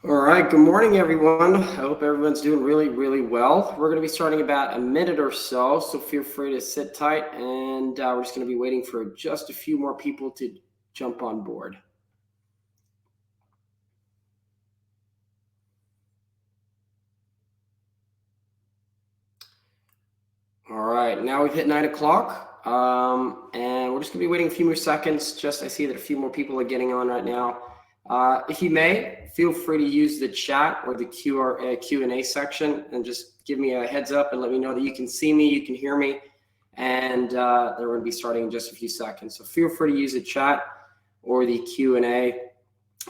All right, good morning, everyone. I hope everyone's doing really, really well. We're going to be starting about a minute or so feel free to sit tight, and we're just going to be waiting for just a few more people to jump on board. All right, now we've hit 9 o'clock, and we're just going to be waiting a few more seconds. I see that a few more people are getting on right now. If you may, feel free to use the chat or the Q&A section and just give me a heads up and let me know that you can see me, you can hear me, and they're going to be starting in just a few seconds. So feel free to use the chat or the Q&A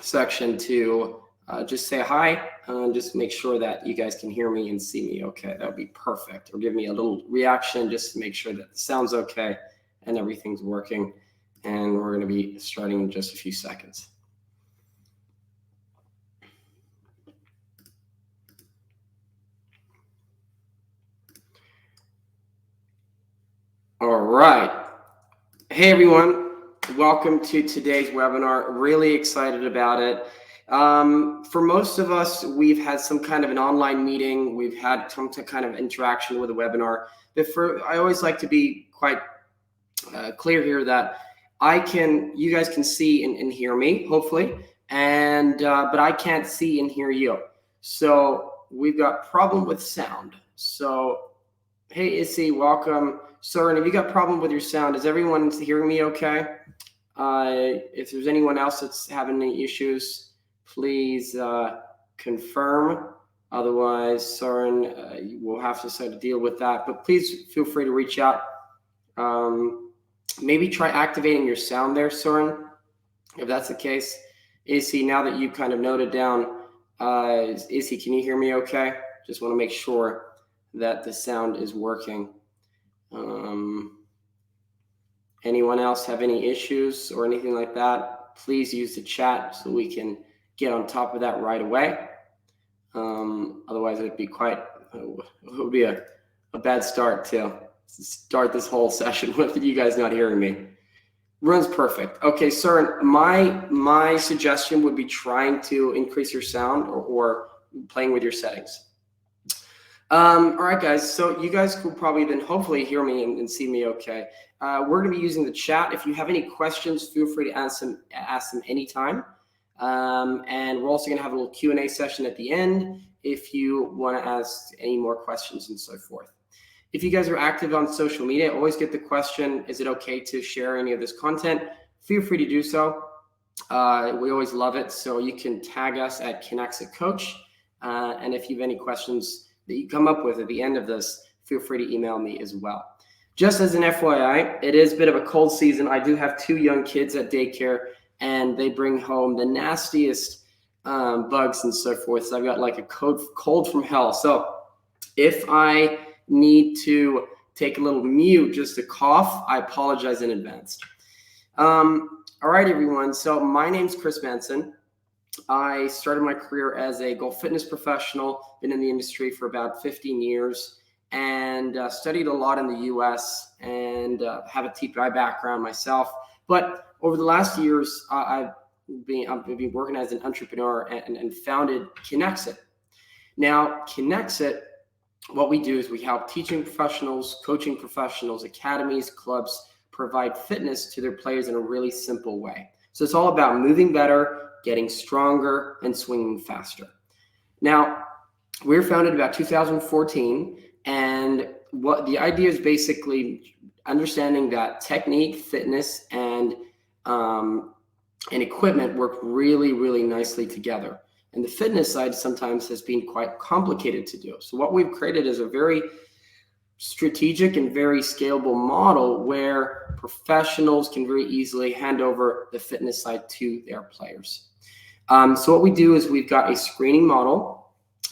section to just say hi and just make sure that you guys can hear me and see me okay. That would be perfect. Or give me a little reaction just to make sure that the sound's okay and everything's working. And we're going to be starting in just a few seconds. All right. Hey, everyone. Welcome to today's webinar. Really excited about it. For most of us, we've had some kind of an online meeting. We've had some kind of interaction with a webinar. I always like to be quite clear here that you guys can see and hear me, hopefully, but I can't see and hear you. So we've got problem with sound. So, hey, Issy, welcome. Soren, have you got problem with your sound? Is everyone hearing me okay? If there's anyone else that's having any issues, please confirm. Otherwise, Soren, we'll have to start to deal with that. But please feel free to reach out. Maybe try activating your sound there, Soren, if that's the case. Issy, now that you've kind of noted down, Issy, can you hear me okay? Just want to make sure that the sound is working. Anyone else have any issues or anything like that? Please use the chat so we can get on top of that right away. Otherwise, it would be a bad start to start this whole session with you guys not hearing me. Runs perfect. Okay, sir, my suggestion would be trying to increase your sound or playing with your settings. All right, guys, so you guys will probably then hopefully hear me and see me okay. We're going to be using the chat. If you have any questions, feel free to ask them anytime. And we're also going to have a little Q&A session at the end if you want to ask any more questions and so forth. If you guys are active on social media, always get the question, is it okay to share any of this content? Feel free to do so. We always love it. So you can tag us at Kinexit Coach. And if you have any questions that you come up with at the end of this, feel free to email me as well. Just as an FYI, it is a bit of a cold season. I do have 2 young kids at daycare, and they bring home the nastiest bugs and so forth. So I've got like a cold from hell. So if I need to take a little mute just to cough, I apologize in advance. All right, everyone. So my name's Chris Benson. I started my career as a golf fitness professional, been in the industry for about 15 years, and studied a lot in the US and have a TPI background myself. But over the last years, I've been working as an entrepreneur and founded Kinexit. Now, Kinexit, what we do is we help teaching professionals, coaching professionals, academies, clubs provide fitness to their players in a really simple way. So it's all about moving better, getting stronger, and swinging faster. Now, we were founded about 2014, and what the idea is basically understanding that technique, fitness, and equipment work really, really nicely together. And the fitness side sometimes has been quite complicated to do. So what we've created is a very strategic and very scalable model where professionals can very easily hand over the fitness side to their players. So what we do is we've got a screening model.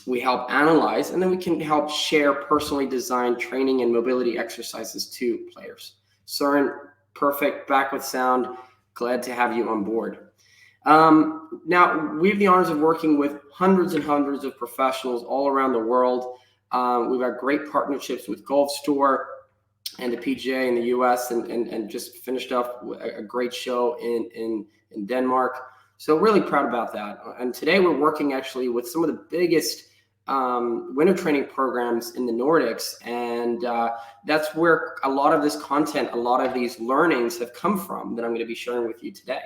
We help analyze, and then we can help share personally designed training and mobility exercises to players. Soren, perfect, back with sound. Glad to have you on board. Now, we have the honors of working with hundreds and hundreds of professionals all around the world. We've got great partnerships with Golf Store and the PGA in the US, and just finished up a great show in Denmark. So really proud about that. And today we're working actually with some of the biggest winter training programs in the Nordics. And that's where a lot of this content, a lot of these learnings have come from that I'm going to be sharing with you today.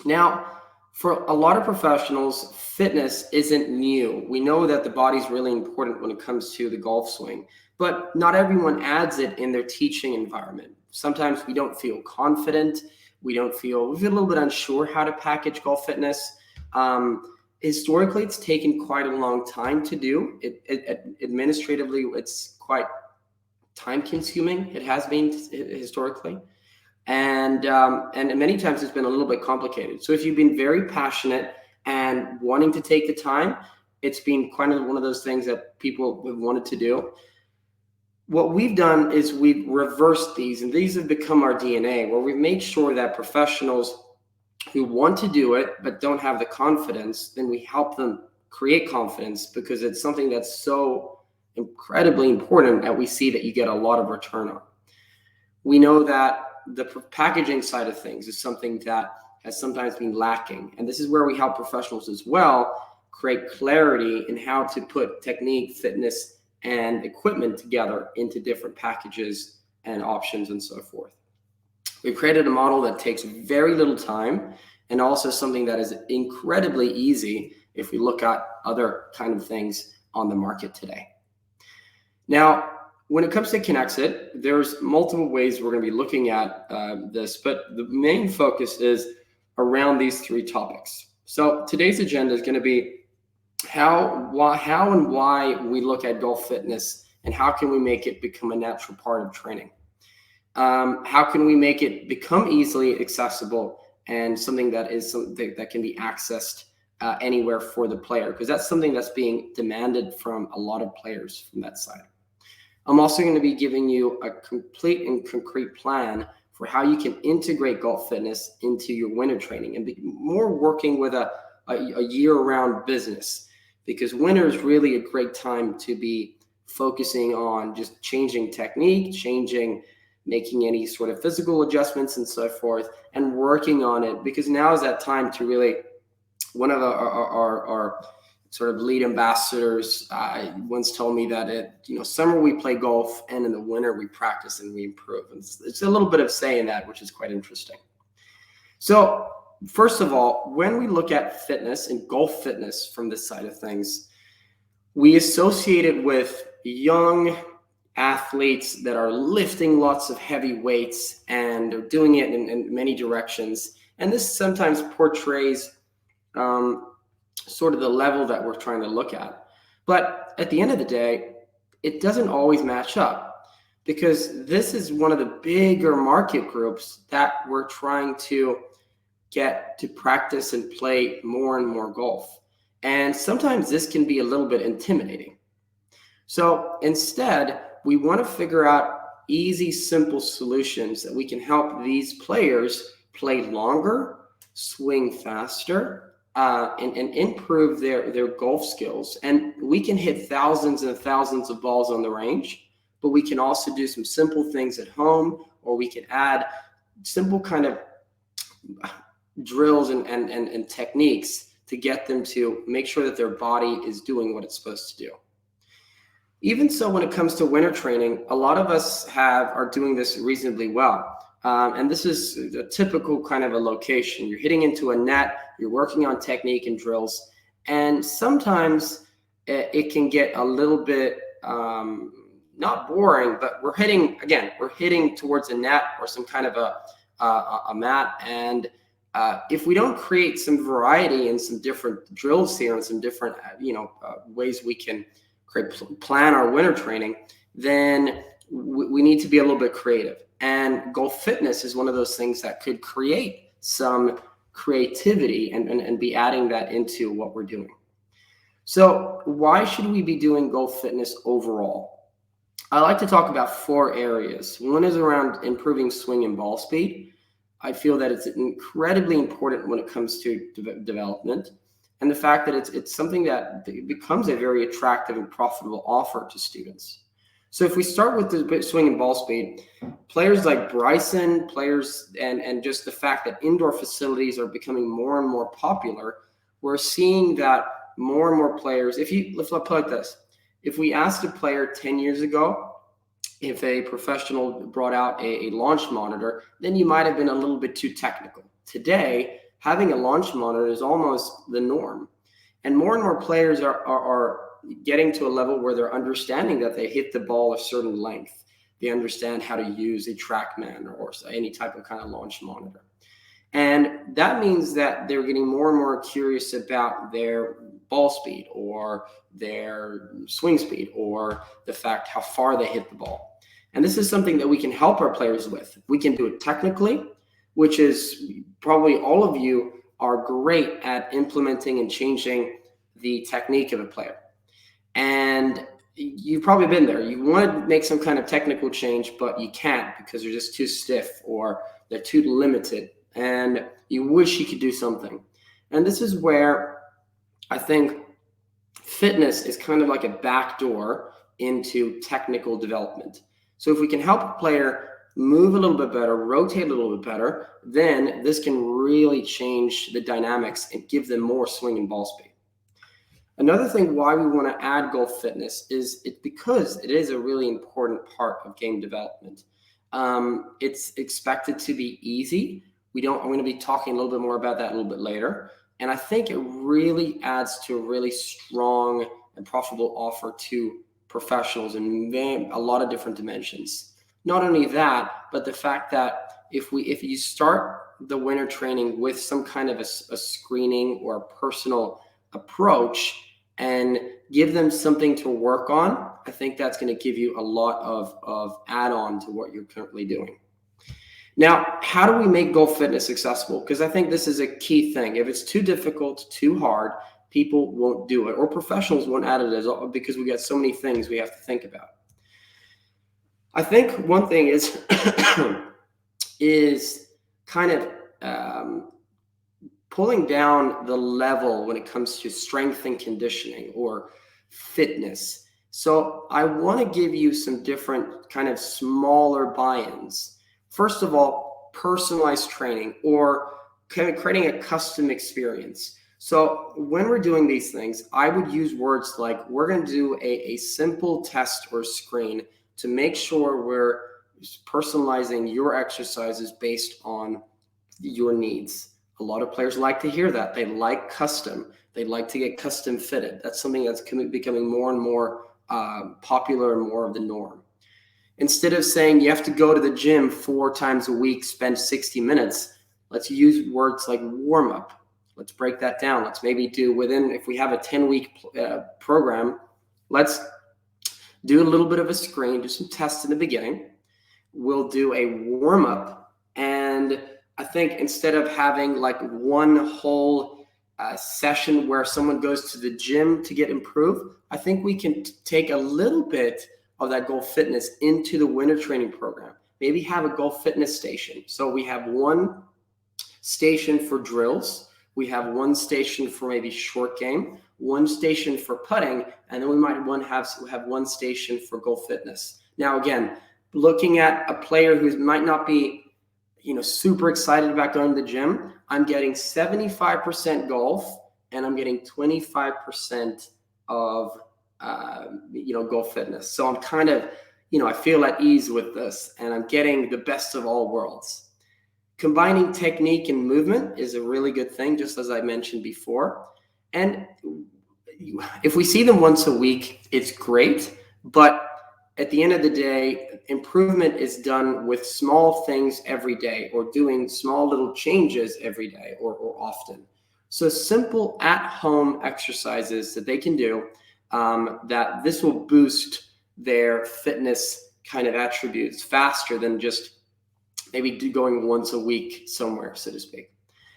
Now, for a lot of professionals, fitness isn't new. We know that the body's really important when it comes to the golf swing, but not everyone adds it in their teaching environment. Sometimes we don't feel confident. We feel a little bit unsure how to package golf fitness. Historically, it's taken quite a long time to do. Administratively, it's quite time consuming. It has been historically. And many times it's been a little bit complicated. So if you've been very passionate and wanting to take the time, it's been kind of one of those things that people have wanted to do. What we've done is we've reversed these, and these have become our DNA, where we've made sure that professionals who want to do it but don't have the confidence, then we help them create confidence, because it's something that's so incredibly important that we see that you get a lot of return on. We know that the packaging side of things is something that has sometimes been lacking. And this is where we help professionals as well create clarity in how to put technique, fitness, and equipment together into different packages and options and so forth. We've created a model that takes very little time, and also something that is incredibly easy if we look at other kind of things on the market today. Now, when it comes to Kinexit, there's multiple ways we're going to be looking at this, but the main focus is around these three topics. So today's agenda is going to be how and why we look at golf fitness, and how can we make it become a natural part of training. How can we make it become easily accessible and something that can be accessed anywhere for the player, because that's something that's being demanded from a lot of players from that side. I'm also going to be giving you a complete and concrete plan for how you can integrate golf fitness into your winter training and be more working with a year-round business, because winter is really a great time to be focusing on just changing technique, making any sort of physical adjustments and so forth, and working on it, because now is that time to really, one of our sort of lead ambassadors once told me that summer we play golf, and in the winter we practice and we improve. And it's a little bit of saying that, which is quite interesting. So first of all, when we look at fitness and golf fitness from this side of things, we associate it with young athletes that are lifting lots of heavy weights and are doing it in many directions. And this sometimes portrays sort of the level that we're trying to look at. But at the end of the day, it doesn't always match up, because this is one of the bigger market groups that we're trying to get to practice and play more and more golf. And sometimes this can be a little bit intimidating. So instead, we want to figure out easy, simple solutions that we can help these players play longer, swing faster, and improve their golf skills. And we can hit thousands and thousands of balls on the range, but we can also do some simple things at home, or we can add simple kind of drills and techniques to get them to make sure that their body is doing what it's supposed to do. Even so, when it comes to winter training, a lot of us are doing this reasonably well. And this is a typical kind of a location. You're hitting into a net, you're working on technique and drills, and sometimes it can get a little bit not boring, but we're hitting towards a net or some kind of a mat. And if we don't create some variety and some different drills here and some different ways we can plan our winter training, then we need to be a little bit creative. And golf fitness is one of those things that could create some creativity and be adding that into what we're doing. So why should we be doing golf fitness overall? I like to talk about 4 areas. One is around improving swing and ball speed. I feel that it's incredibly important when it comes to development, and the fact that it's something that becomes a very attractive and profitable offer to students. So if we start with the swing and ball speed, players like Bryson, and just the fact that indoor facilities are becoming more and more popular, we're seeing that more and more players, let's put it like this. If we asked a player 10 years ago, if a professional brought out a launch monitor, then you might have been a little bit too technical. Today, having a launch monitor is almost the norm. And more players are getting to a level where they're understanding that they hit the ball a certain length. They understand how to use a TrackMan or any type of kind of launch monitor. And that means that they're getting more and more curious about their ball speed or their swing speed or the fact how far they hit the ball. And this is something that we can help our players with. We can do it technically, which is probably all of you are great at implementing and changing the technique of a player. And you've probably been there. You want to make some kind of technical change, but you can't because they're just too stiff or they're too limited. And you wish you could do something. And this is where I think fitness is kind of like a backdoor into technical development. So if we can help a player move a little bit better, rotate a little bit better, then this can really change the dynamics and give them more swing and ball speed. Another thing why we want to add golf fitness is because it is a really important part of game development. It's expected to be easy. I'm going to be talking a little bit more about that a little bit later. And I think it really adds to a really strong and profitable offer to professionals in a lot of different dimensions. Not only that, but the fact that if you start the winter training with some kind of a screening or a personal approach and give them something to work on, I think that's going to give you a lot of add-on to what you're currently doing. Now, how do we make golf fitness accessible? Because I think this is a key thing. If it's too difficult, too hard, people won't do it, or professionals won't add it because we got so many things we have to think about. I think one thing is kind of pulling down the level when it comes to strength and conditioning or fitness. So I want to give you some different kind of smaller buy-ins. First of all, personalized training or kind of creating a custom experience. So when we're doing these things, I would use words like we're going to do a simple test or screen to make sure we're personalizing your exercises based on your needs. A lot of players like to hear that. They like custom. They like to get custom fitted. That's something that's becoming more and more popular and more of the norm. Instead of saying you have to go to the gym 4 times a week, spend 60 minutes, let's use words like warm up. Let's break that down. Let's maybe do if we have a 10-week program, let's do a little bit of a screen, do some tests in the beginning. We'll do a warm up. And I think instead of having like one whole session where someone goes to the gym to get improved, I think we can take a little bit of that golf fitness into the winter training program. Maybe have a golf fitness station. So we have one station for drills. We have one station for maybe short game, one station for putting, and then we might have one station for golf fitness. Now, again, looking at a player who might not be, super excited about going to the gym, I'm getting 75% golf and I'm getting 25% of golf fitness. So I'm kind of, I feel at ease with this and I'm getting the best of all worlds. Combining technique and movement is a really good thing, just as I mentioned before. And if we see them once a week, it's great. But at the end of the day, improvement is done with small things every day or doing small little changes every day or often. So simple at-home exercises that they can do that this will boost their fitness kind of attributes faster than just maybe going once a week somewhere, so to speak.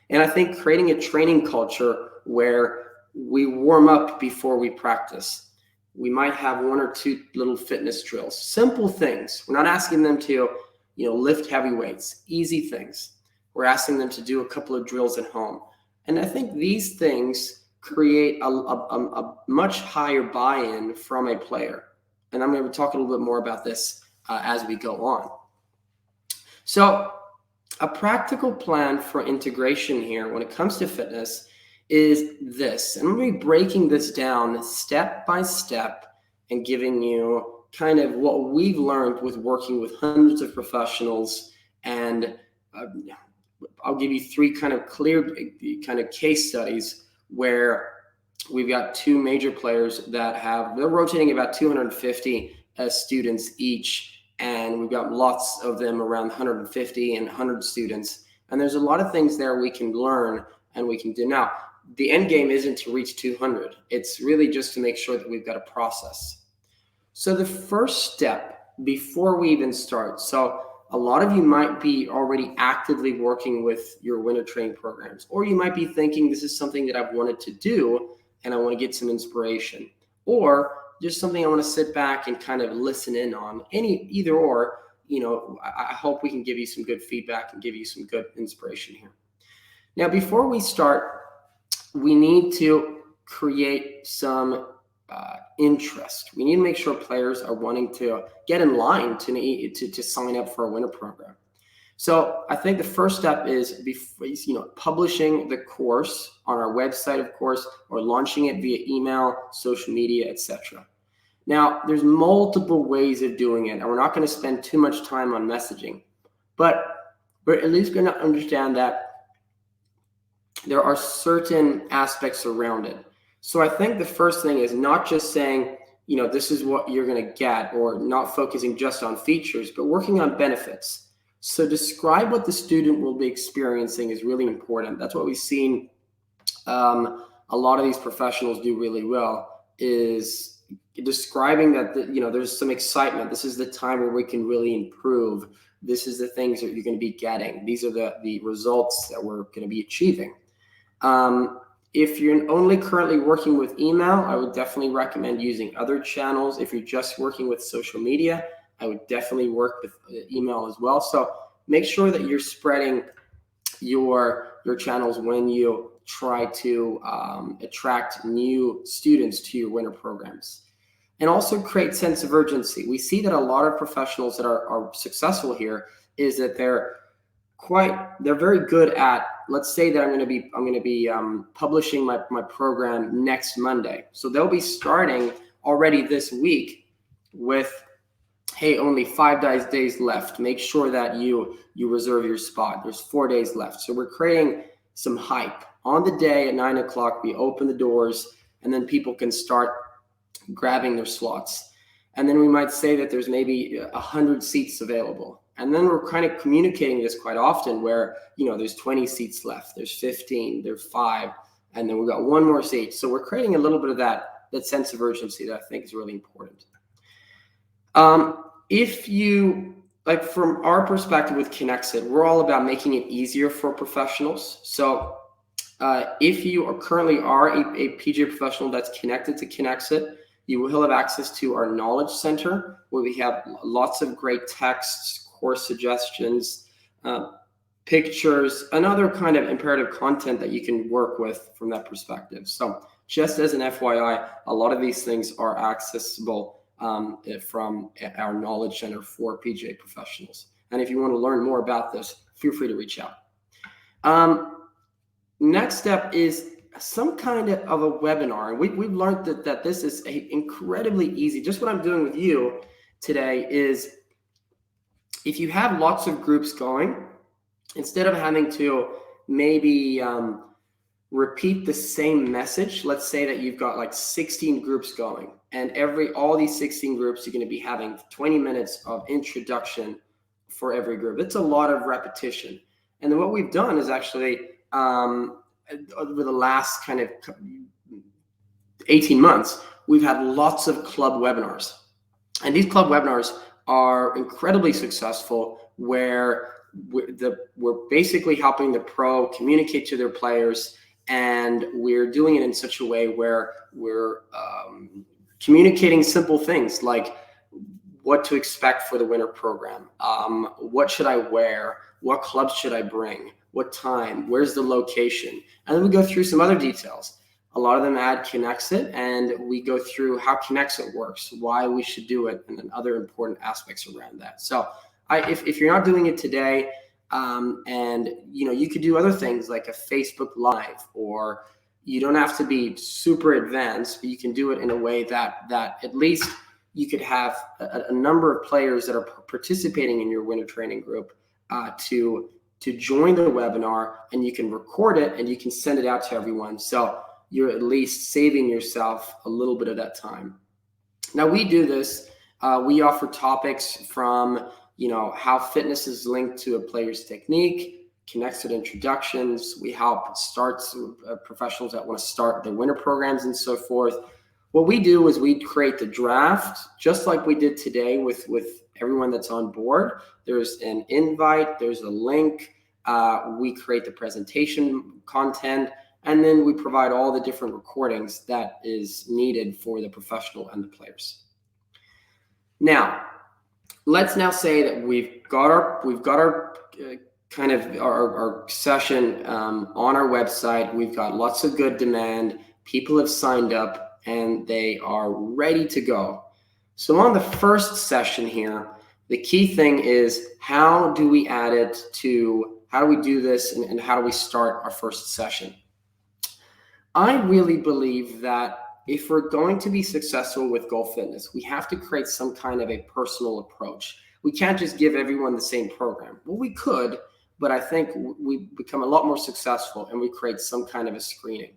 And I think creating a training culture where we warm up before we practice. We might have 1 or 2 little fitness drills, simple things. We're not asking them to, lift heavy weights, easy things. We're asking them to do a couple of drills at home. And I think these things create a much higher buy-in from a player. And I'm going to talk a little bit more about this as we go on. So a practical plan for integration here when it comes to fitness is this. And I'm going to be breaking this down step by step and giving you kind of what we've learned with working with hundreds of professionals. And I'll give you three kind of clear kind of case studies where we've got two major players that they're rotating about 250 students each. And we've got lots of them around 150 and 100 students. And there's a lot of things there we can learn and we can do. Now, the end game isn't to reach 200. It's really just to make sure that we've got a process. So the first step before we even start, so a lot of you might be already actively working with your winter training programs, or you might be thinking this is something that I've wanted to do and I want to get some inspiration, or just something I want to sit back and kind of listen in on. Either or, I hope we can give you some good feedback and give you some good inspiration here. Now, before we start, we need to create some interest. We need to make sure players are wanting to get in line to sign up for a winter program. So I think the first step is publishing the course on our website, of course, or launching it via email, social media, etc. Now, there's multiple ways of doing it, and we're not going to spend too much time on messaging, but we're at least going to understand that there are certain aspects around it. So I think the first thing is not just saying, this is what you're going to get, or not focusing just on features, but working on benefits. So describe what the student will be experiencing is really important. That's what we've seen a lot of these professionals do really well, is describing that there's some excitement. This is the time where we can really improve. This is the things that you're going to be getting. These are the results that we're going to be achieving. If you're only currently working with email, I would definitely recommend using other channels. If you're just working with social media, I would definitely work with email as well. So make sure that you're spreading your channels when you try to attract new students to your winter programs. And also create sense of urgency. We see that a lot of professionals that are successful here is that they're very good at, let's say that I'm going to be publishing my program next Monday. So they'll be starting already this week with, hey, only 5 days left. Make sure that you reserve your spot. There's 4 days left. So we're creating some hype. On the day at 9 o'clock, we open the doors, and then people can start grabbing their slots. And then we might say that there's maybe 100 seats available. And then we're kind of communicating this quite often where, there's 20 seats left, there's 15, there's 5, and then we've got one more seat. So we're creating a little bit of that sense of urgency that I think is really important. If you, from our perspective with Kinexit, we're all about making it easier for professionals. So if you are currently a PGA professional that's connected to Kinexit, you will have access to our Knowledge Center, where we have lots of great texts, course suggestions, pictures, and other kind of imperative content that you can work with from that perspective. So just as an FYI, a lot of these things are accessible from our Knowledge Center for PGA professionals. And if you want to learn more about this, feel free to reach out. Next step is some kind of a webinar. And we've learned that this is incredibly easy. Just what I'm doing with you today is, if you have lots of groups going, instead of having to maybe repeat the same message, let's say that you've got like 16 groups going, and all these 16 groups, you're going to be having 20 minutes of introduction for every group. It's a lot of repetition. And then what we've done is actually, over the last kind of 18 months, we've had lots of club webinars. And these club webinars are incredibly successful, where we're basically helping the pro communicate to their players, and we're doing it in such a way where we're communicating simple things like what to expect for the winter program, what should I wear, what clubs should I bring, what time, where's the location, and then we go through some other details. A lot of them add Kinexit, and we go through how Kinexit works, why we should do it, and then other important aspects around that. So if you're not doing it today, and you could do other things like a Facebook Live, or you don't have to be super advanced, but you can do it in a way that at least you could have a number of players that are participating in your winter training group to join the webinar, and you can record it and you can send it out to everyone. So you're at least saving yourself a little bit of that time. Now we do this. We offer topics from how fitness is linked to a player's technique, Kinexit introductions. We help professionals that want to start their winter programs and so forth. What we do is we create the draft, just like we did today with everyone that's on board. There's an invite, there's a link. We create the presentation content, and then we provide all the different recordings that is needed for the professional and the players. Now, let's now say that we've got our kind of our session on our website. We've got lots of good demand. People have signed up and they are ready to go. So on the first session here, the key thing is, how do we add it to, how do we do this, and how do we start our first session? I really believe that if we're going to be successful with Golf Fitness, we have to create some kind of a personal approach. We can't just give everyone the same program. Well, we could, but I think we become a lot more successful and we create some kind of a screening.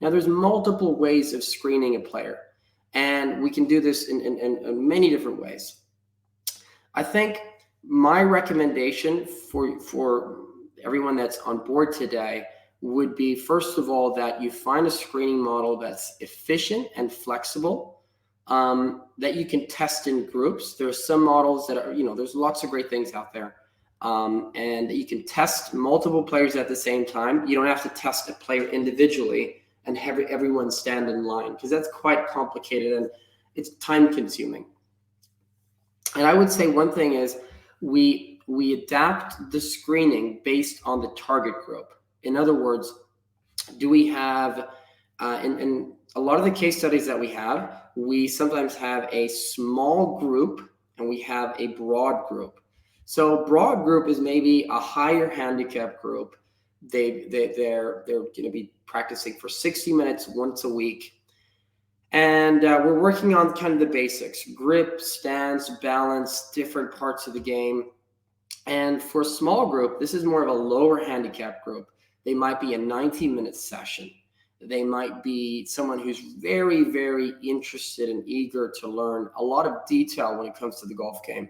Now, there's multiple ways of screening a player, and we can do this in many different ways. I think my recommendation for everyone that's on board today would be, first of all, that you find a screening model that's efficient and flexible, that you can test in groups. There are some models that are, there's lots of great things out there, and you can test multiple players at the same time. You don't have to test a player individually and have everyone stand in line, because that's quite complicated and it's time consuming. And I would say one thing is we adapt the screening based on the target group. In other words, do we have, in a lot of the case studies that we sometimes have a small group and we have a broad group. So broad group is maybe a higher handicap group. They're going to be practicing for 60 minutes once a week. And we're working on kind of the basics: grip, stance, balance, different parts of the game. And for a small group, this is more of a lower handicap group. They might be a 90-minute session. They might be someone who's very, very interested and eager to learn a lot of detail when it comes to the golf game.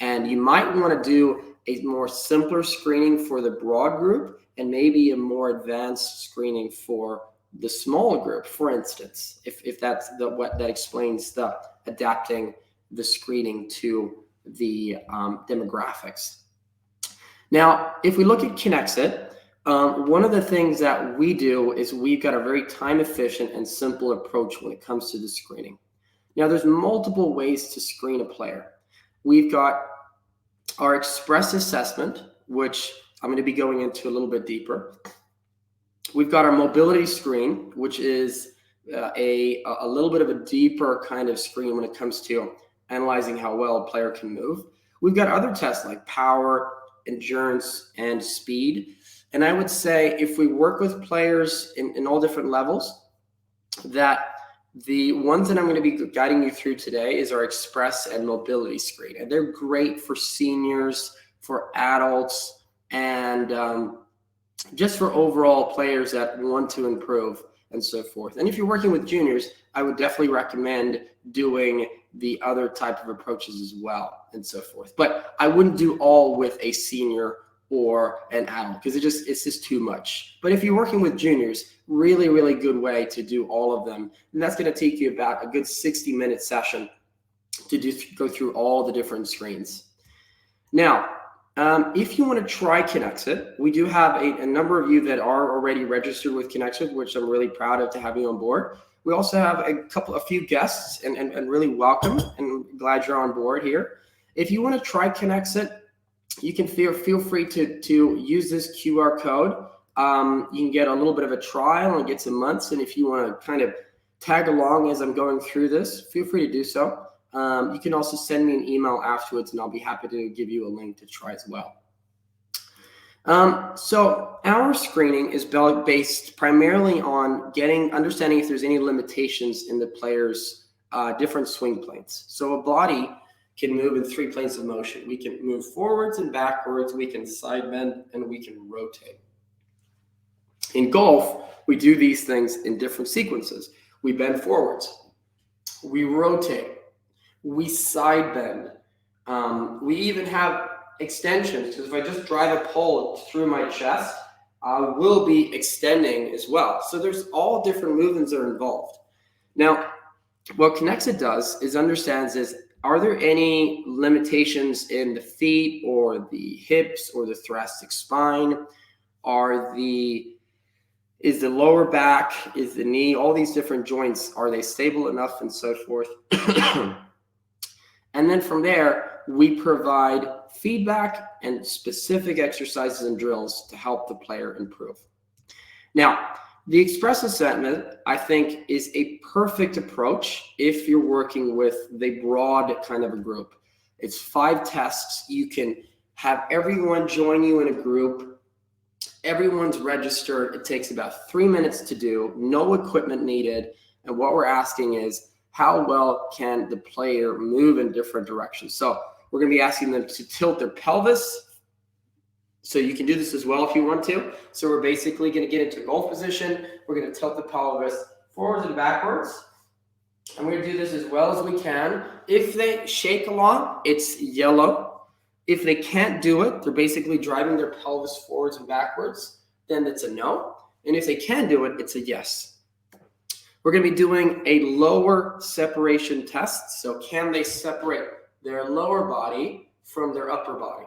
And you might want to do a more simpler screening for the broad group and maybe a more advanced screening for the small group, for instance, if that's what that explains the adapting the screening to the demographics. Now, if we look at Kinexit, one of the things that we do is we've got a very time efficient and simple approach when it comes to the screening. Now, there's multiple ways to screen a player. We've got our express assessment, which I'm going to be going into a little bit deeper. We've got our mobility screen, which is a little bit of a deeper kind of screen when it comes to analyzing how well a player can move. We've got other tests like power, endurance, and speed. And I would say if we work with players in all different levels, that the ones that I'm going to be guiding you through today is our express and mobility screen. And they're great for seniors, for adults, and just for overall players that want to improve and so forth. And if you're working with juniors, I would definitely recommend doing the other type of approaches as well and so forth. But I wouldn't do all with a senior or an adult, because it's just too much. But if you're working with juniors, really, really good way to do all of them. And that's going to take you about a good 60-minute session to go through all the different screens. Now, if you want to try Kinexit, we do have a number of you that are already registered with Kinexit, which I'm really proud of to have you on board. We also have a few guests and really welcome and glad you're on board here. If you want to try Kinexit, you can feel free to use this QR code You can get a little bit of a trial and get some months. And if you want to kind of tag along as I'm going through this, feel free to do so. You can also send me an email afterwards, and I'll be happy to give you a link to try as well. So our screening is based primarily on understanding if there's any limitations in the player's different swing planes. So a body can move in 3 planes of motion. We can move forwards and backwards, we can side bend, and we can rotate. In golf, we do these things in different sequences. We bend forwards, we rotate, we side bend. We even have extensions, because if I just drive a pole through my chest, I will be extending as well. So there's all different movements that are involved. Now, what Kinexit does is understands are there any limitations in the feet or the hips or the thoracic spine? Is the lower back, is the knee, all these different joints, are they stable enough, and so forth? And then from there, we provide feedback and specific exercises and drills to help the player improve. Now, the express assessment, I think, is a perfect approach if you're working with the broad kind of a group. It's 5 tests. You can have everyone join you in a group. Everyone's registered. It takes about 3 minutes to do, no equipment needed. And what we're asking is, how well can the player move in different directions? So we're going to be asking them to tilt their pelvis. So you can do this as well if you want to. So we're basically going to get into golf position. We're going to tilt the pelvis forwards and backwards. And we're going to do this as well as we can. If they shake a lot, it's yellow. If they can't do it, they're basically driving their pelvis forwards and backwards, then it's a no. And if they can do it, it's a yes. We're going to be doing a lower separation test. So can they separate their lower body from their upper body?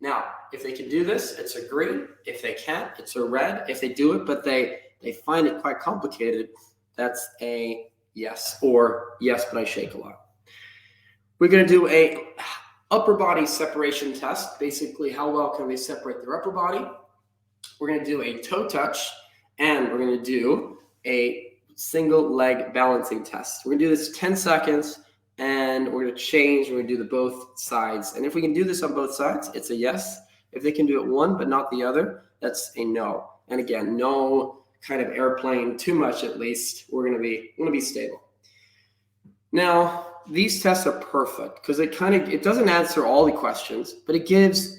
Now, if they can do this, it's a green. If they can't, it's a red. If they do it, but they find it quite complicated, that's a yes, or yes, but I shake a lot. We're going to do a upper body separation test. Basically, how well can they separate their upper body? We're going to do a toe touch, and we're going to do a single leg balancing test. We're going to do this 10 seconds. And we're going to change. We're going to do the both sides. And if we can do this on both sides, it's a yes. If they can do it one but not the other, that's a no. And again, no kind of airplane, too much at least. We're going to be stable. Now, these tests are perfect because it doesn't answer all the questions, but it gives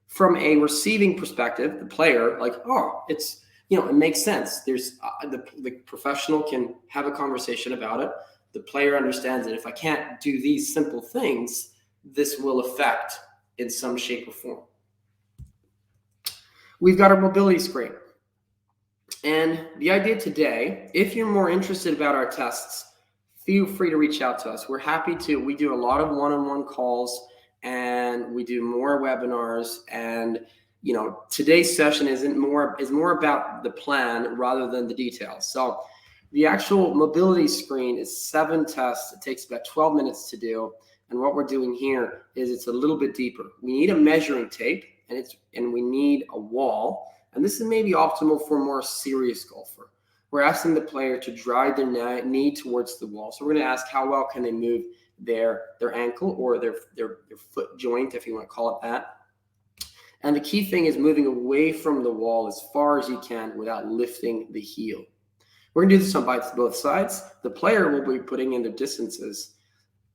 from a receiving perspective, the player, like, oh, it's, it makes sense. There's the professional can have a conversation about it. The player understands that if I can't do these simple things, this will affect in some shape or form. We've got our mobility screen. And the idea today, if you're more interested about our tests, feel free to reach out to us. We're happy to. We do a lot of one-on-one calls, and we do more webinars. And today's session is more about the plan rather than the details. So the actual mobility screen is 7 tests. It takes about 12 minutes to do. And what we're doing here is it's a little bit deeper. We need a measuring tape, and we need a wall. And this is maybe optimal for a more serious golfer. We're asking the player to drive their knee towards the wall. So we're going to ask how well can they move their ankle or their foot joint, if you want to call it that. And the key thing is moving away from the wall as far as you can without lifting the heel. We're going to do this on both sides. The player will be putting in their distances.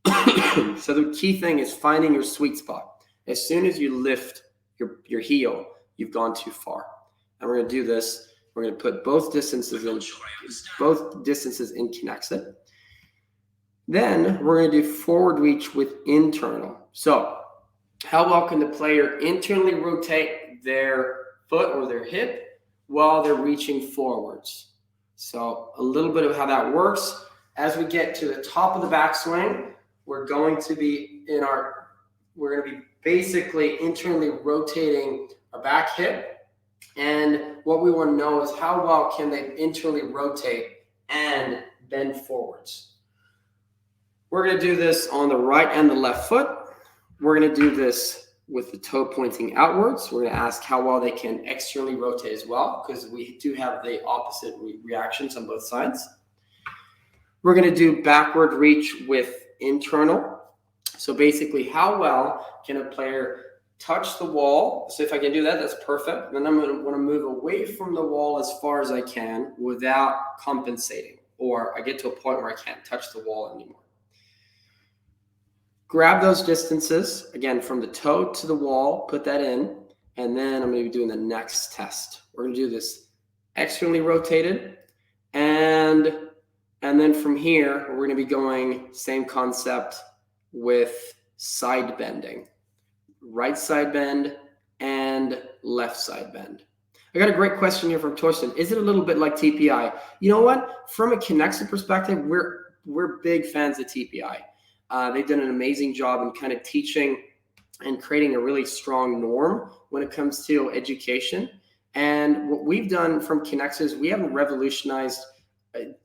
So the key thing is finding your sweet spot. As soon as you lift your heel, you've gone too far. And we're going to do this. We're going to put both distances in Kinexit. Then we're going to do forward reach with internal. So how well can the player internally rotate their foot or their hip while they're reaching forwards? So a little bit of how that works. As we get to the top of the backswing, we're going to be basically internally rotating our back hip. And what we want to know is how well can they internally rotate and bend forwards. We're going to do this on the right and the left foot. We're going to do this with the toe pointing outwards. We're going to ask how well they can externally rotate as well, because we do have the opposite reactions on both sides. We're going to do backward reach with internal. So basically, how well can a player touch the wall? So if I can do that, that's perfect. Then I'm going to want to move away from the wall as far as I can without compensating, or I get to a point where I can't touch the wall anymore. Grab those distances, again, from the toe to the wall, put that in, and then I'm going to be doing the next test. We're going to do this externally rotated, and then from here, we're going to be going same concept with side bending. Right side bend and left side bend. I got a great question here from Torsten. Is it a little bit like TPI? You know what? From a Kinexit perspective, we're big fans of TPI. They've done an amazing job in kind of teaching and creating a really strong norm when it comes to education. And what we've done from Kinexit is we haven't revolutionized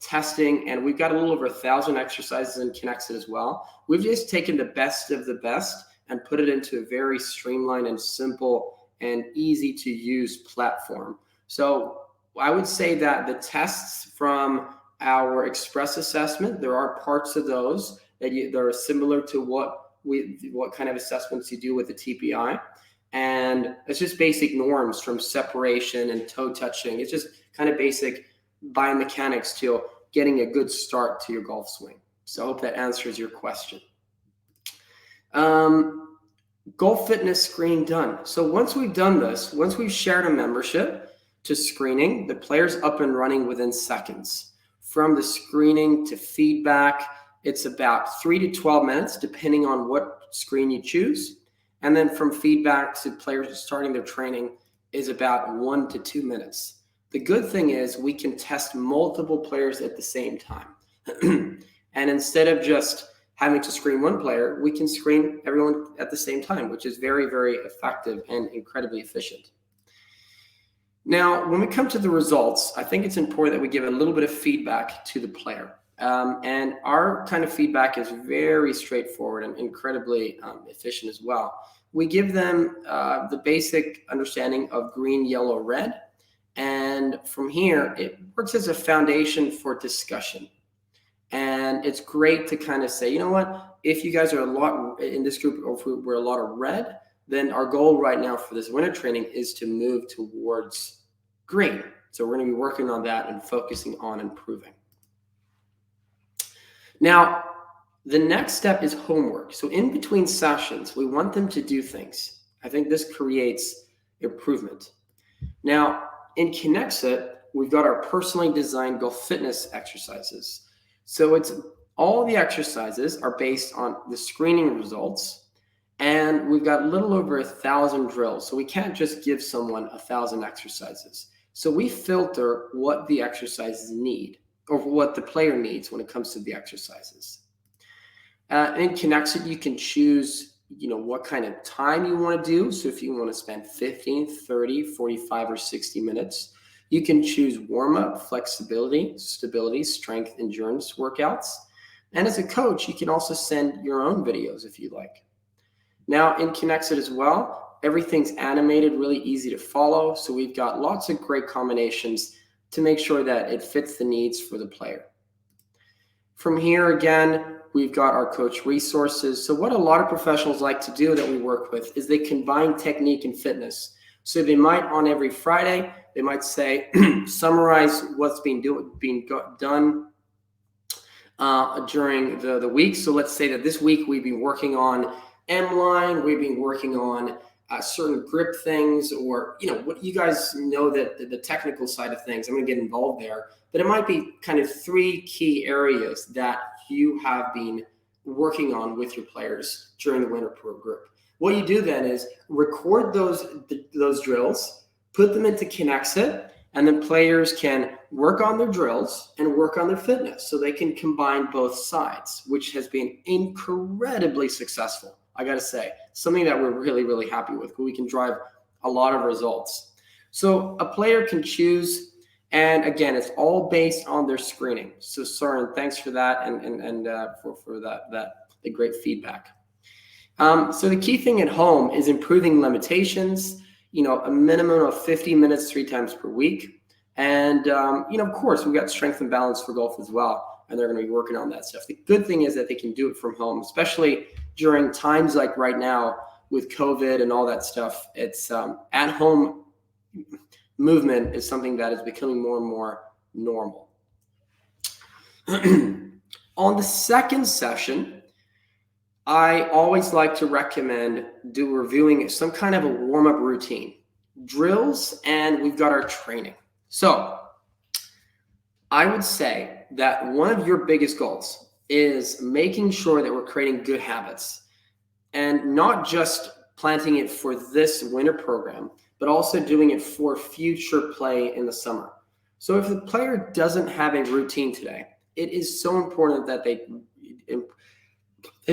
testing, and we've got a little over 1,000 exercises in Kinexit as well. We've just taken the best of the best and put it into a very streamlined and simple and easy to use platform. So I would say that the tests from our express assessment, there are parts of those that are similar to what kind of assessments you do with the TPI. And it's just basic norms from separation and toe touching. It's just kind of basic biomechanics to getting a good start to your golf swing. So I hope that answers your question. Golf fitness screening done. So once we've done this, once we've shared a membership to screening, the player's up and running within seconds. From the screening to feedback, it's about 3 to 12 minutes, depending on what screen you choose. And then from feedback to players starting their training is about 1 to 2 minutes. The good thing is we can test multiple players at the same time. And instead of just having to screen one player, we can screen everyone at the same time, which is very, very effective and incredibly efficient. Now, when we come to the results, I think it's important that we give a little bit of feedback to the player. And our kind of feedback is very straightforward and incredibly efficient as well. We give them the basic understanding of green, yellow, red. And from here, it works as a foundation for discussion. And it's great to kind of say, you know what, if you guys are a lot in this group, or if we're a lot of red, then our goal right now for this winter training is to move towards green. So we're going to be working on that and focusing on improving. Now, the next step is homework. So in between sessions, we want them to do things. I think this creates improvement. Now, in Kinexit, we've got our personally designed golf fitness exercises. So it's all the exercises are based on the screening results, and we've got a little over 1,000 drills. So we can't just give someone 1,000 exercises. So we filter what the exercises need, or what the player needs when it comes to the exercises. In Kinexit, you can choose what kind of time you want to do. So if you want to spend 15, 30, 45, or 60 minutes, you can choose warm-up, flexibility, stability, strength, endurance workouts. And as a coach, you can also send your own videos if you like. Now in Kinexit as well, everything's animated, really easy to follow. So we've got lots of great combinations to make sure that it fits the needs for the player. From here, again, we've got our coach resources. So what a lot of professionals like to do that we work with is they combine technique and fitness. So they might, on every Friday, they might say, summarize what's being done during the week. So let's say that this week we've been working on M-line, we've been working on certain grip things, or what you guys know, that the technical side of things. I'm going to get involved there, but it might be kind of 3 key areas that you have been working on with your players during the winter pro group. What you do then is record those drills, put them into Kinexit, and then players can work on their drills and work on their fitness, so they can combine both sides, which has been incredibly successful. I got to say, something that we're really, really happy with. We can drive a lot of results. So a player can choose, and again, it's all based on their screening. So Soren, thanks for that, and for the great feedback. So the key thing at home is improving limitations, a minimum of 50 minutes 3 times per week. And, of course, we've got strength and balance for golf as well, and they're going to be working on that stuff. The good thing is that they can do it from home, especially during times like right now with COVID and all that stuff. It's at-home movement is something that is becoming more and more normal. On the second session, I always like to recommend reviewing some kind of a warm-up routine, drills, and we've got our training. So I would say that one of your biggest goals is making sure that we're creating good habits and not just planting it for this winter program, but also doing it for future play in the summer. So if the player doesn't have a routine today, it is so important that they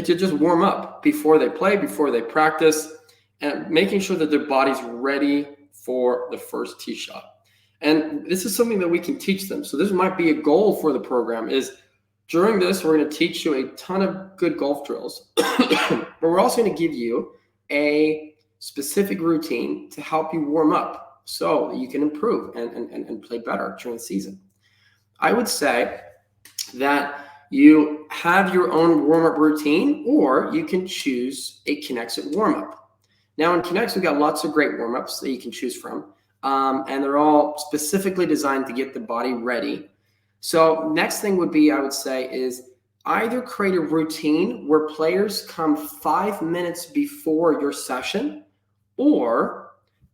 just warm up before they play, before they practice, and making sure that their body's ready for the first tee shot. And this is something that we can teach them. So this might be a goal for the program is during this, we're going to teach you a ton of good golf drills, but we're also going to give you a specific routine to help you warm up so that you can improve and play better during the season. I would say that you have your own warm-up routine, or you can choose a Kinexit warm-up. Now in Kinexit, we've got lots of great warm-ups that you can choose from, and they're all specifically designed to get the body ready. So next thing would be, I would say, is either create a routine where players come 5 minutes before your session, or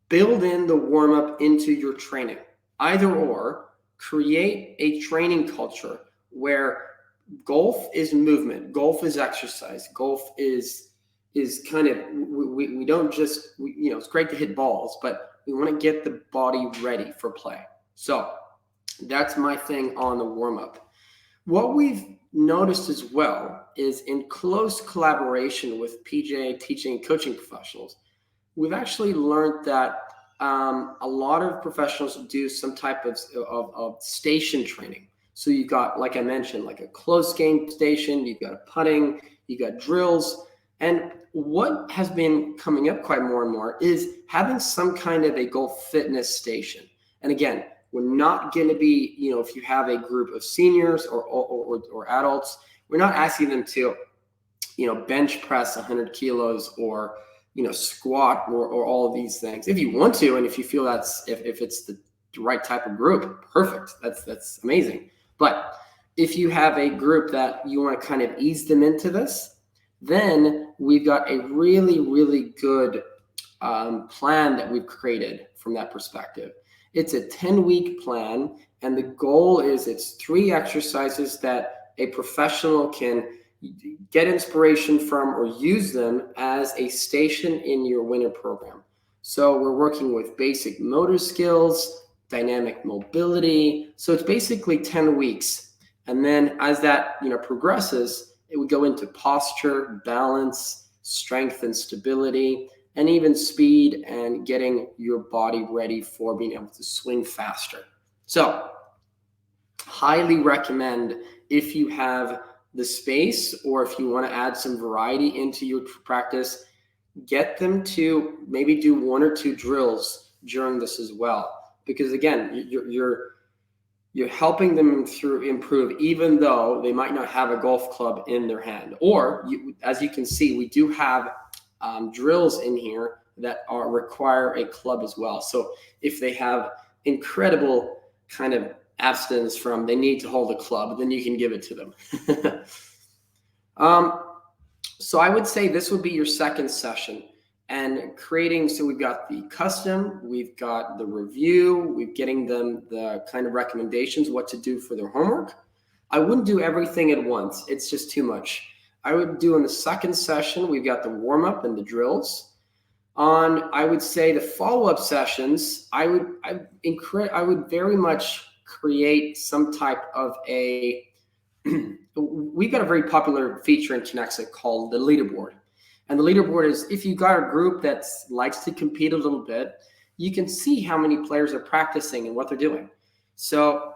build in the warm-up into your training. Either or, create a training culture where golf is movement, golf is exercise, golf is kind of, we don't just, it's great to hit balls, but we want to get the body ready for play. So that's my thing on the warm-up. What we've noticed as well is in close collaboration with PGA Teaching and Coaching Professionals, we've actually learned that a lot of professionals do some type of station training. So you've got, like I mentioned, like a close game station, you've got a putting, you've got drills. And what has been coming up quite more and more is having some kind of a golf fitness station. And again, we're not going to be, if you have a group of seniors or adults, we're not asking them to, bench press 100 kilos or, squat or all of these things. If you want to, and if you feel if it's the right type of group, perfect. That's amazing. But if you have a group that you want to kind of ease them into this, then we've got a really, really good plan that we've created from that perspective. It's a 10-week plan, and the goal is it's 3 exercises that a professional can get inspiration from or use them as a station in your winter program. So we're working with basic motor skills, dynamic mobility. So it's basically 10 weeks. And then as that, progresses, it would go into posture, balance, strength and stability, and even speed and getting your body ready for being able to swing faster. So highly recommend, if you have the space or if you want to add some variety into your practice, get them to maybe do 1 or 2 drills during this as well. Because again, you're helping them improve, even though they might not have a golf club in their hand. Or as you can see, we do have drills in here that require a club as well. So if they have incredible kind of abstinence from, they need to hold a club, then you can give it to them. So I would say this would be your second session. And creating, so we've got the custom, we've got the review, we're getting them the kind of recommendations, what to do for their homework. I wouldn't do everything at once. It's just too much. I would do in the second session, we've got the warm-up and the drills. I would say the follow-up sessions, I would very much create some type of a, we've got a very popular feature in Kinexit called the leaderboard. And the leaderboard is, if you've got a group that likes to compete a little bit, you can see how many players are practicing and what they're doing. So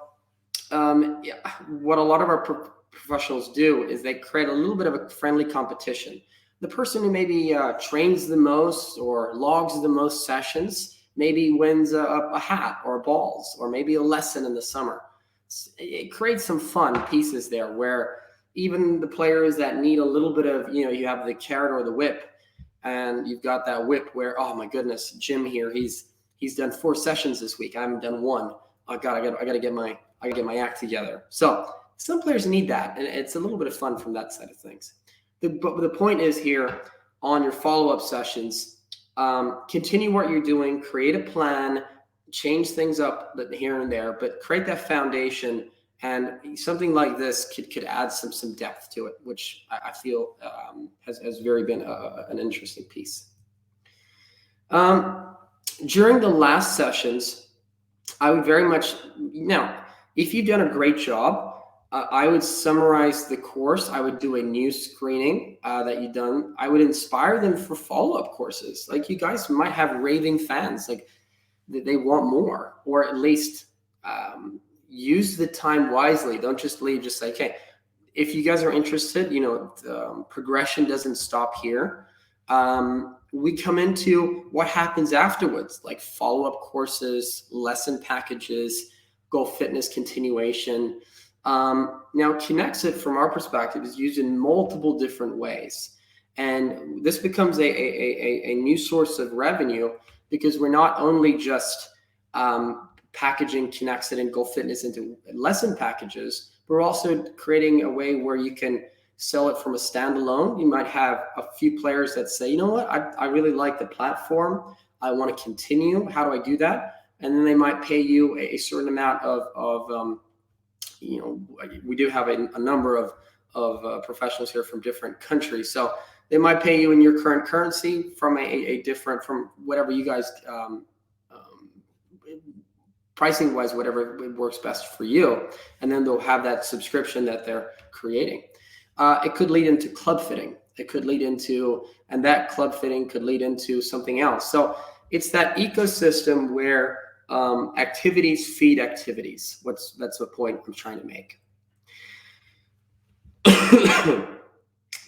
what a lot of our professionals do is they create a little bit of a friendly competition the person who maybe trains the most or logs the most sessions maybe wins a hat or balls or maybe a lesson in the summer. It creates some fun pieces there where even the players that need a little bit of, you have the carrot or the whip, and you've got that whip where, oh my goodness, Jim here, he's done 4 sessions this week. I haven't done one. Oh God, I gotta get my act together. So some players need that, and it's a little bit of fun from that side of things. But the point is here on your follow-up sessions, continue what you're doing, create a plan, change things up here and there, but create that foundation. And something like this could add some depth to it, which I feel has very been an interesting piece. During the last sessions, I would very much, now, if you've done a great job, I would summarize the course. I would do a new screening that you've done. I would inspire them for follow-up courses. Like, you guys might have raving fans, like they want more, or at least use the time wisely. Don't just leave, just say, okay, if you guys are interested, progression doesn't stop here. We come into what happens afterwards, like follow-up courses, lesson packages, goal fitness continuation. Now, Kinexit, from our perspective, is used in multiple different ways. And this becomes a new source of revenue, because we're not only just packaging Kinexit and goal fitness into lesson packages, but we're also creating a way where you can sell it from a standalone. You might have a few players that say, you know what, I really like the platform. I want to continue. How do I do that? And then they might pay you a certain amount of we do have a number of professionals here from different countries. So they might pay you in your current currency from a different, from whatever you guys, pricing wise, whatever works best for you. And then they'll have that subscription that they're creating. It could lead into club fitting. It could lead into, and that club fitting could lead into something else. So it's that ecosystem where activities feed activities. That's the point I'm trying to make.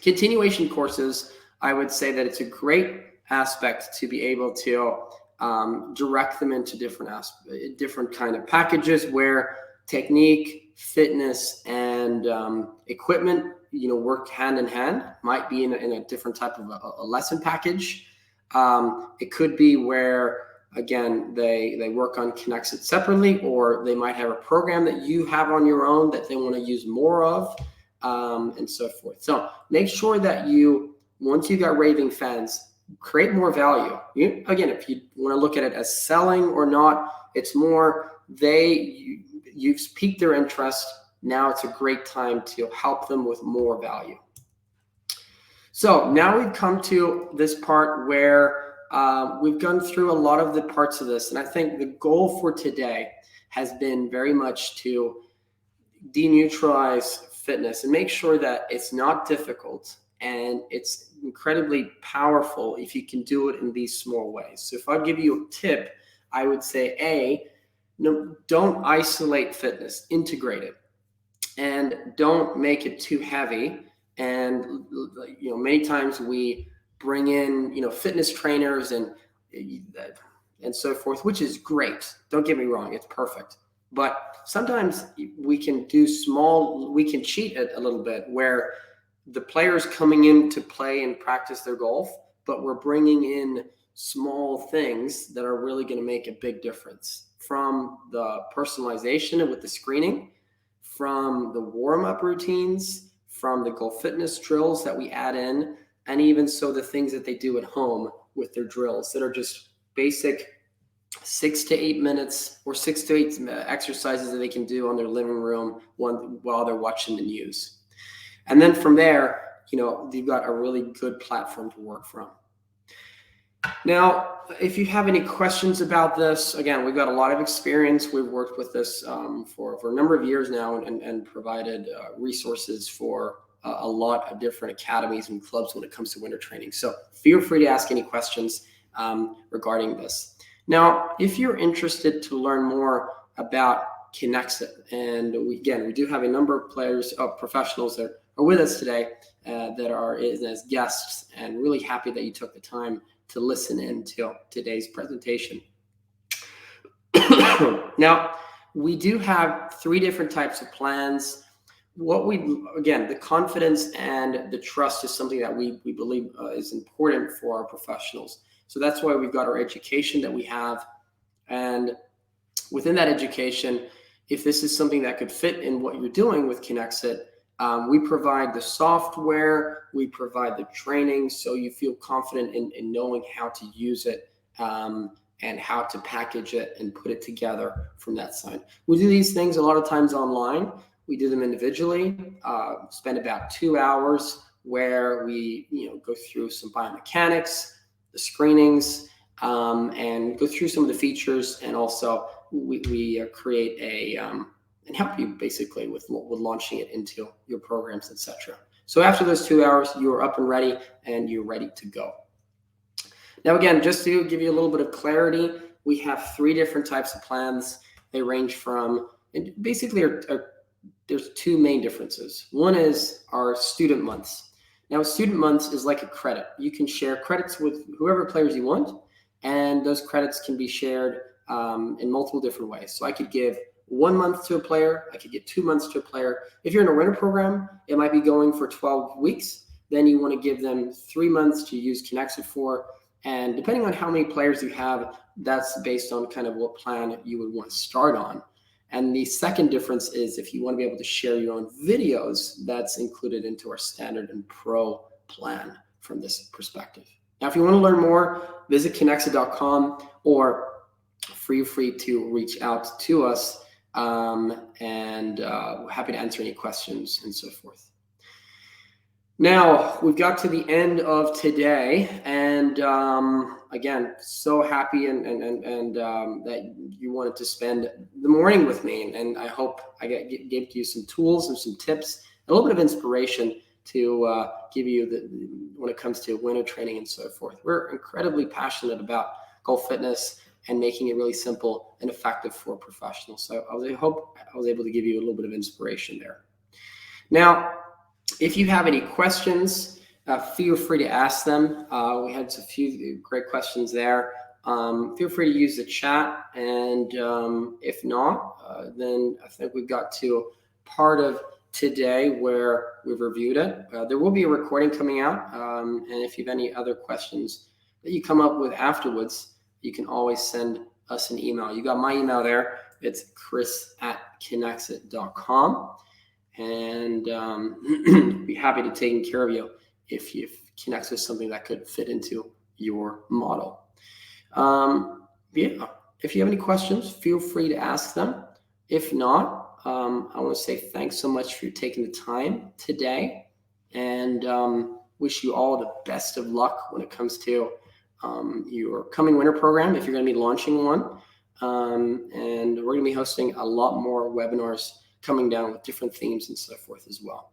Continuation courses, I would say that it's a great aspect to be able to direct them into different kind of packages where technique, fitness, and equipment, work hand in hand. Might be in a different type of a lesson package. It could be where, again, they work on Kinexit separately, or they might have a program that you have on your own that they want to use more of, and so forth. So make sure that once you got raving fans, create more value. Again, if you want to look at it as selling or not, it's more you've piqued their interest. Now it's a great time to help them with more value. So now we've come to this part where we've gone through a lot of the parts of this. And I think the goal for today has been very much to deneutralize fitness and make sure that it's not difficult, and it's incredibly powerful if you can do it in these small ways. So if I give you a tip, I would say, don't isolate fitness, integrate it, and don't make it too heavy. And many times we bring in fitness trainers and so forth, which is great. Don't get me wrong, it's perfect. But sometimes we can cheat it a little bit, where the players coming in to play and practice their golf, but we're bringing in small things that are really going to make a big difference, from the personalization with the screening, from the warm-up routines, from the goal fitness drills that we add in, and even so the things that they do at home with their drills that are just basic 6 to 8 minutes or 6 to 8 exercises that they can do on their living room while they're watching the news. And then from there, you've got a really good platform to work from. Now, if you have any questions about this, again, we've got a lot of experience. We've worked with this for a number of years now, and provided resources for a lot of different academies and clubs when it comes to winter training. So feel free to ask any questions regarding this. Now, if you're interested to learn more about Kinexit, and we do have a number of professionals that are with us today that are as guests, and really happy that you took the time to listen in to today's presentation. Now, we do have 3 different types of plans. Again, the confidence and the trust is something that we believe is important for our professionals. So that's why we've got our education that we have. And within that education, if this is something that could fit in what you're doing with Kinexit, we provide the software, we provide the training, so you feel confident in knowing how to use it and how to package it and put it together from that side. We do these things a lot of times online. We do them individually, spend about 2 hours where we go through some biomechanics, the screenings, and go through some of the features, and also we create and help you basically with launching it into your programs, etc. So after those 2 hours, you're up and ready, and you're ready to go. Now, again, just to give you a little bit of clarity, we have 3 different types of plans. They range from, and basically there's 2 main differences. One is our student months. Now, student months is like a credit. You can share credits with whoever players you want, and those credits can be shared in multiple different ways. So I could give 1 month to a player, I could give 2 months to a player. If you're in a winter program, it might be going for 12 weeks. Then you want to give them 3 months to use Kinexit for. And depending on how many players you have, that's based on kind of what plan you would want to start on. And the second difference is if you want to be able to share your own videos, that's included into our standard and pro plan from this perspective. Now, if you want to learn more, visit Kinexit.com, or feel free to reach out to us, and we're happy to answer any questions and so forth. Now, we've got to the end of today, and again, so happy and that you wanted to spend the morning with me, and I hope I gave you some tools and some tips, a little bit of inspiration to give you when it comes to winter training and so forth. We're incredibly passionate about golf fitness and making it really simple and effective for professionals. So I hope I was able to give you a little bit of inspiration there. Now, if you have any questions, feel free to ask them. We had a few great questions there. Feel free to use the chat, and if not, then I think we've got to part of today where we've reviewed it. There will be a recording coming out, and if you have any other questions that you come up with afterwards, you can always send us an email. You got my email there. It's chris@kinexit.com. And be happy to take care of you if Kinexit is something that could fit into your model. Yeah, if you have any questions, feel free to ask them. If not, I want to say thanks so much for taking the time today, and wish you all the best of luck when it comes to your coming winter program, if you're going to be launching one. And we're going to be hosting a lot more webinars coming down with different themes and so forth as well.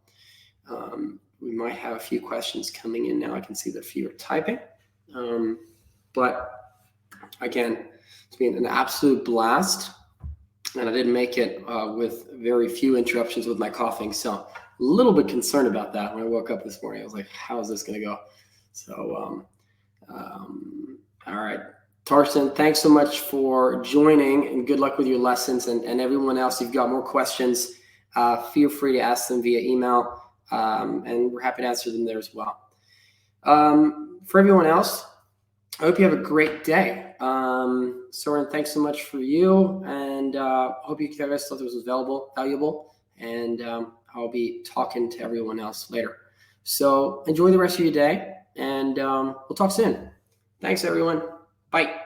We might have a few questions coming in now. I can see that a few are typing. But again, it's been an absolute blast. And I didn't make it with very few interruptions with my coughing. So a little bit concerned about that when I woke up this morning. I was like, how is this going to go? So, all right. Tarson, thanks so much for joining, and good luck with your lessons. And everyone else, if you've got more questions, feel free to ask them via email, and we're happy to answer them there as well. For everyone else, I hope you have a great day. Soren, thanks so much for you, and hope you guys thought this was valuable, and I'll be talking to everyone else later. So enjoy the rest of your day, and we'll talk soon. Thanks, everyone. Bye.